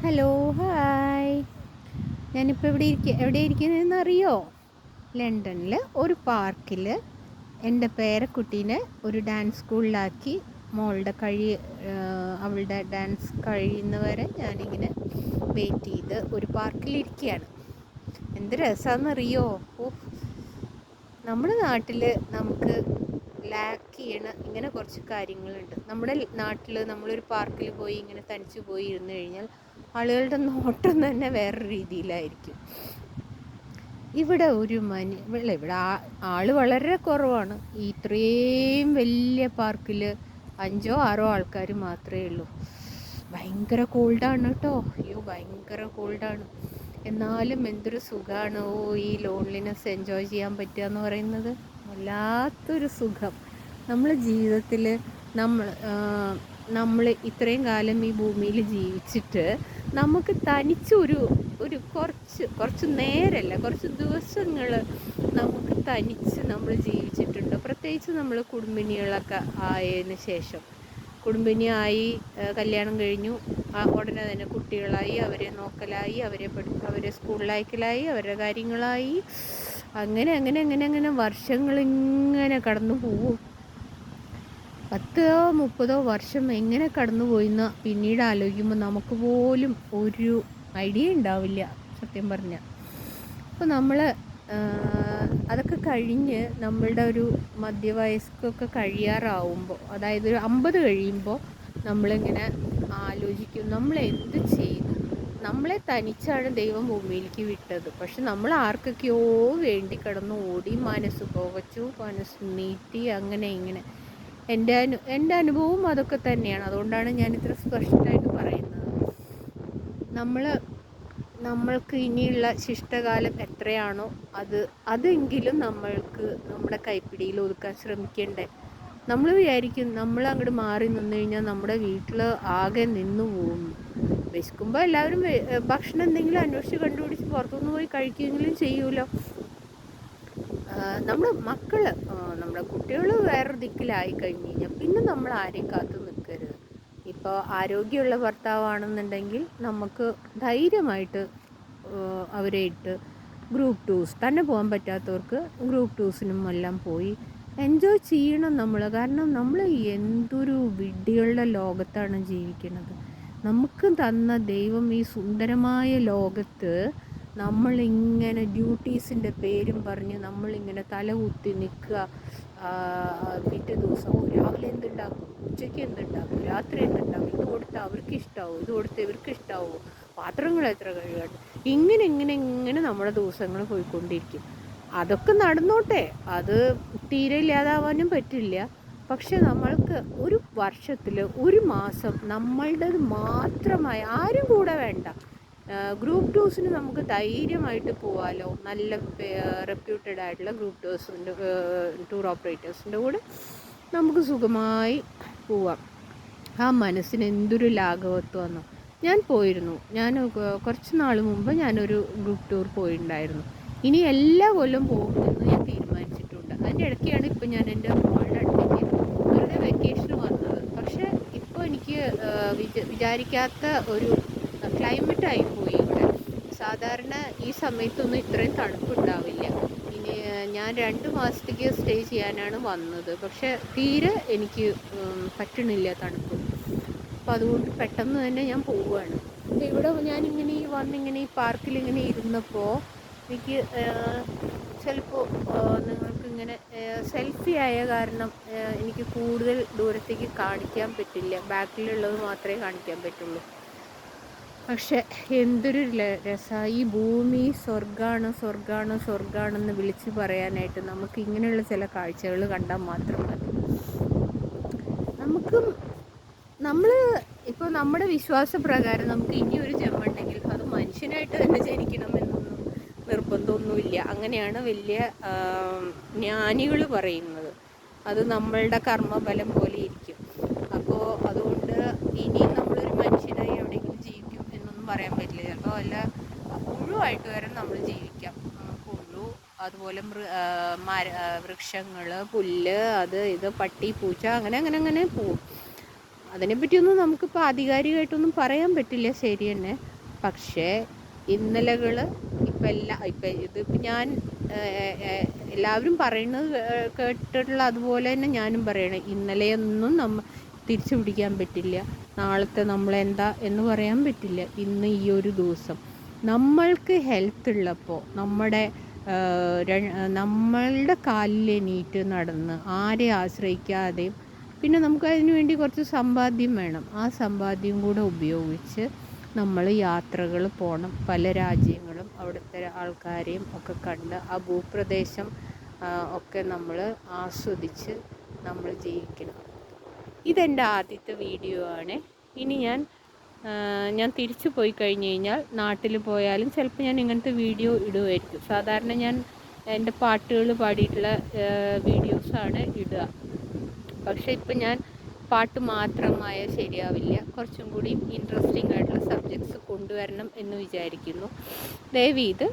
Hello, hi. ഞാനിപ്പോൾ എവിടെ ഇരിക്കുന്നതെന്ന് അറിയോ? ലണ്ടനിൽ ഒരു പാർക്കിൽ എൻ്റെ പേരക്കുട്ടീനെ ഒരു ഡാൻസ് സ്കൂളിലാക്കി മോളുടെ അവളുടെ ഡാൻസ് കഴിയുന്നവരെ ഞാനിങ്ങനെ വെയിറ്റ് ചെയ്ത് ഒരു പാർക്കിലിരിക്കുകയാണ്. എന്ത് രസമാണെന്നറിയോ? നമ്മുടെ നാട്ടിൽ നമുക്ക് ലാക്ക് ചെയ്യണ ഇങ്ങനെ കുറച്ച് കാര്യങ്ങളുണ്ട്. നമ്മുടെ നാട്ടിൽ നമ്മളൊരു പാർക്കിൽ പോയി ഇങ്ങനെ തനിച്ച് പോയി ഇരുന്ന് കഴിഞ്ഞാൽ ആളുകളുടെ നോട്ടം തന്നെ വേറൊരു രീതിയിലായിരിക്കും. ഇവിടെ ഇവിടെ ആള് വളരെ കുറവാണ്. ഇത്രയും വലിയ പാർക്കിൽ 5-6 ആൾക്കാർ മാത്രമേ ഉള്ളൂ. ഭയങ്കര കോൾഡാണ് കേട്ടോ. അയ്യോ, ഭയങ്കര കോൾഡാണ്. എന്നാലും എന്തൊരു സുഖമാണ് ഈ ലോൺലിനെസ് എൻജോയ് ചെയ്യാൻ പറ്റുക എന്ന് പറയുന്നത്. വല്ലാത്തൊരു സുഖം. നമ്മളെ ജീവിതത്തിൽ നമ്മൾ ഇത്രയും കാലം ഈ ഭൂമിയിൽ ജീവിച്ചിട്ട് നമുക്ക് തനിച്ചൊരു കുറച്ച് നേരമല്ല, കുറച്ച് ദിവസങ്ങൾ നമുക്ക് തനിച്ച് നമ്മൾ ജീവിച്ചിട്ടുണ്ട്. പ്രത്യേകിച്ച് നമ്മൾ കുടുംബിനികളൊക്കെ ആയതിന് ശേഷം. കുടുംബിനിയായി കല്യാണം കഴിഞ്ഞു, ഉടനെ തന്നെ കുട്ടികളായി, അവരെ നോക്കലായി, അവരെ സ്കൂളിലയക്കലായി, അവരുടെ കാര്യങ്ങളായി, അങ്ങനെ വർഷങ്ങളിങ്ങനെ കടന്നു പോവും. 10-30 വർഷം എങ്ങനെ കടന്നു പോയിന്ന് പിന്നീട് ആലോചിക്കുമ്പോൾ നമുക്ക് പോലും ഒരു ഐഡിയ ഉണ്ടാവില്ല, സത്യം പറഞ്ഞാൽ. അപ്പോൾ നമ്മൾ അതൊക്കെ കഴിഞ്ഞ് നമ്മളുടെ ഒരു മധ്യവയസ്കൊക്കെ കഴിയാറാവുമ്പോൾ, അതായത് ഒരു 50 കഴിയുമ്പോൾ നമ്മളിങ്ങനെ ആലോചിക്കും, നമ്മൾ എന്ത് ചെയ്തു? നമ്മളെ തനിച്ചാണ് ദൈവം ഭൂമിയിലേക്ക് വിട്ടത്. പക്ഷെ നമ്മൾ ആർക്കൊക്കെയോ വേണ്ടി കിടന്ന് ഓടി, മനസ്സ് പുകച്ചു, മനസ്സ് നീട്ടി, അങ്ങനെ ഇങ്ങനെ. എൻ്റെ അനുഭവം അതൊക്കെ തന്നെയാണ്. അതുകൊണ്ടാണ് ഞാൻ ഇത്ര സ്പഷ്ടമായിട്ട് പറയുന്നത്. നമ്മൾക്ക് ഇനിയുള്ള ശിഷ്ടകാലം എത്രയാണോ അതെങ്കിലും നമ്മൾക്ക് നമ്മുടെ കൈപ്പിടിയിൽ ഒതുക്കാൻ ശ്രമിക്കണ്ടേ. നമ്മൾ വിചാരിക്കും നമ്മൾ അങ്ങോട്ട് മാറി നിന്ന് കഴിഞ്ഞാൽ നമ്മുടെ വീട്ടിൽ ആകെ നിന്നു പോകും. വിശക്കുമ്പോൾ എല്ലാവരും ഭക്ഷണം എന്തെങ്കിലും അന്വേഷിച്ച് കണ്ടുപിടിച്ച് പുറത്തുനിന്ന് പോയി കഴിക്കുമെങ്കിലും ചെയ്യുമല്ലോ. നമ്മുടെ കുട്ടികൾ വേറൊരു ദിക്കിലായി കഴിഞ്ഞ് കഴിഞ്ഞാൽ പിന്നെ നമ്മൾ ആരെയും കാത്തു നിൽക്കരുത്. ഇപ്പോൾ ആരോഗ്യമുള്ള ഭർത്താവാണെന്നുണ്ടെങ്കിൽ നമുക്ക് ധൈര്യമായിട്ട് അവരെ ഇട്ട് ഗ്രൂപ്പ് ടൂർസ് തന്നെ പോകാൻ പറ്റാത്തവർക്ക് ഗ്രൂപ്പ് ടൂർസിനും എല്ലാം പോയി എൻജോയ് ചെയ്യണം നമ്മൾ. കാരണം നമ്മൾ എന്തൊരു വിഡ്ഢികളുടെ ലോകത്താണ് ജീവിക്കുന്നത്. നമുക്ക് തന്ന ദൈവം ഈ സുന്ദരമായ ലോകത്ത് നമ്മളിങ്ങനെ ഡ്യൂട്ടീസിൻ്റെ പേരും പറഞ്ഞ് നമ്മളിങ്ങനെ തലകുത്തി നിൽക്കുക. പിറ്റേ ദിവസം രാവിലെ എന്തുണ്ടാക്കും, ഉച്ചയ്ക്ക് എന്തുണ്ടാക്കും, രാത്രി എന്തുണ്ടാക്കും, ഇത് കൊടുത്ത് അവർക്ക് ഇഷ്ടമാവും, ഇത് കൊടുത്ത് ഇവർക്ക് ഇഷ്ടമാവും, പാത്രങ്ങൾ എത്ര കഴുകാണ്ട്, ഇങ്ങനെ നമ്മുടെ ദിവസങ്ങൾ പോയിക്കൊണ്ടിരിക്കും. അതൊക്കെ നടന്നോട്ടെ, അത് തീരെ ഇല്ലാതാവാനും പറ്റില്ല. പക്ഷെ നമ്മൾക്ക് ഒരു വർഷത്തിൽ ഒരു മാസം നമ്മളുടേത് മാത്രമായി, ആരും കൂടെ വേണ്ട, ഗ്രൂപ്പ് ടൂർസിന് നമുക്ക് ധൈര്യമായിട്ട് പോകാമല്ലോ. നല്ല റെപ്യൂട്ടഡ് ആയിട്ടുള്ള ഗ്രൂപ്പ് ടൂർ ഓപ്പറേറ്റേഴ്സിൻ്റെ കൂടെ നമുക്ക് സുഖമായി പോവാം. ആ മനസ്സിന് എന്തൊരു ലാഘവത്വമെന്നോ. ഞാൻ പോയിരുന്നു. കുറച്ച് നാൾ മുമ്പ് ഞാനൊരു ഗ്രൂപ്പ് ടൂർ പോയിട്ടുണ്ടായിരുന്നു. ഇനി എല്ലാ കൊല്ലം പോകുമെന്ന് ഞാൻ തീരുമാനിച്ചിട്ടുണ്ട്. അതിൻ്റെ ഇടയ്ക്കാണ് ഇപ്പോൾ ഞാൻ എൻ്റെ മോളുടെ അടുത്തേക്ക് വെറുതെ വെക്കേഷന് വന്നത്. പക്ഷേ ഇപ്പോൾ എനിക്ക് വിചാരിക്കാത്ത ഒരു ക്ലൈമറ്റ് ആയിപ്പോയി ഇവിടെ. സാധാരണ ഈ സമയത്തൊന്നും ഇത്രയും തണുപ്പുണ്ടാവില്ല. ഇനി ഞാൻ 2 മാസത്തേക്ക് സ്റ്റേ ചെയ്യാനാണ് വന്നത്. പക്ഷെ തീരെ എനിക്ക് പറ്റണില്ല തണുപ്പ്. അപ്പോൾ അതുകൊണ്ട് പെട്ടെന്ന് തന്നെ ഞാൻ പോവുകയാണ്. അപ്പോൾ ഇവിടെ ഞാനിങ്ങനെ ഈ പാർക്കിലിങ്ങനെ ഇരുന്നപ്പോൾ എനിക്ക് ചിലപ്പോൾ നിങ്ങൾക്കിങ്ങനെ സെൽഫി ആയ കാരണം എനിക്ക് കൂടുതൽ ദൂരത്തേക്ക് കാണിക്കാൻ പറ്റില്ല. ബാക്കിലുള്ളത് മാത്രമേ കാണിക്കാൻ പറ്റുള്ളൂ. പക്ഷെ എന്തൊരു രസമാണ് ഈ ഭൂമി. സ്വർഗാണെന്ന് വിളിച്ച് പറയാനായിട്ട് നമുക്ക് ഇങ്ങനെയുള്ള ചില കാഴ്ചകൾ കണ്ടാൽ മാത്രം മതി. നമ്മൾ ഇപ്പോൾ നമ്മുടെ വിശ്വാസപ്രകാരം നമുക്ക് ഇനിയൊരു ജന്മമുണ്ടെങ്കിൽ അത് മനുഷ്യനായിട്ട് തന്നെ ജനിക്കണമെന്നൊന്നും നിർബന്ധമൊന്നുമില്ല. അങ്ങനെയാണ് വലിയ ജ്ഞാനികൾ പറയുന്നത്. അത് നമ്മളുടെ കർമ്മഫലം പോലെ ഇരിക്കും. അപ്പോൾ അതുകൊണ്ട് ഇനിയും നമ്മളൊരു മനുഷ്യനായി എവിടെയെങ്കിലും ജീവിക്കും എന്നൊന്നും പറയാൻ പറ്റില്ല. ചിലപ്പോൾ വല്ല പുഴുവായിട്ട് വരെ നമ്മൾ ജീവിക്കാം. പുഴു, അതുപോലെ വൃക്ഷങ്ങൾ, പുല്ല്, അത് ഇത്, പട്ടി, പൂച്ച, അങ്ങനെ പോവും. അതിനെപ്പറ്റിയൊന്നും നമുക്കിപ്പോൾ ആധികാരികമായിട്ടൊന്നും പറയാൻ പറ്റില്ല. ശരി തന്നെ. പക്ഷേ ഇന്നലകൾ ഇപ്പം ഞാൻ എല്ലാവരും പറയുന്നത് കേട്ടിട്ടുള്ള അതുപോലെ തന്നെ ഞാനും പറയണം. ഇന്നലെയൊന്നും തിരിച്ചു പിടിക്കാൻ പറ്റില്ല. നാളത്തെ നമ്മളെന്താ എന്ന് പറയാൻ പറ്റില്ല. ഇന്ന് ഈ ഒരു ദിവസം നമ്മൾക്ക് ഹെൽത്ത് ഉള്ളപ്പോൾ നമ്മളുടെ കാലിൽ എണീറ്റ് നടന്ന് ആരെ ആശ്രയിക്കാതെയും, പിന്നെ നമുക്ക് അതിന് വേണ്ടി കുറച്ച് സമ്പാദ്യം വേണം. ആ സമ്പാദ്യം കൂടെ ഉപയോഗിച്ച് നമ്മൾ യാത്രകൾ പോകണം. പല രാജ്യങ്ങളും അവിടുത്തെ ആൾക്കാരെയും ഒക്കെ കണ്ട് ആ ഭൂപ്രദേശം ഒക്കെ നമ്മൾ ആസ്വദിച്ച് നമ്മൾ ജീവിക്കണം. ഇതെൻ്റെ ആദ്യത്തെ വീഡിയോ ആണ്. ഇനി ഞാൻ തിരിച്ചു പോയി കഴിഞ്ഞ് കഴിഞ്ഞാൽ, നാട്ടിൽ പോയാലും ചിലപ്പോൾ ഞാൻ ഇങ്ങനത്തെ വീഡിയോ ഇടുമായിരിക്കും. സാധാരണ ഞാൻ എൻ്റെ പാട്ടുകൾ പാടിയിട്ടുള്ള വീഡിയോസാണ് ഇടുക. പക്ഷേ ഇപ്പം ഞാൻ പാട്ട് മാത്രമായ ശരിയാവില്ല, കുറച്ചും കൂടി ഇൻട്രസ്റ്റിംഗ് ആയിട്ടുള്ള സബ്ജക്ട്സ് കൊണ്ടുവരണം എന്ന് വിചാരിക്കുന്നു. ദയവീത്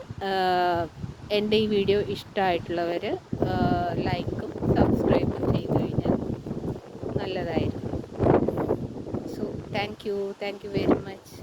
എൻ്റെ ഈ വീഡിയോ ഇഷ്ടമായിട്ടുള്ളവർ ലൈക്കും സബ്സ്ക്രൈബും ചെയ്തു കഴിഞ്ഞാൽ നല്ലതായിരുന്നു. So thank you very much.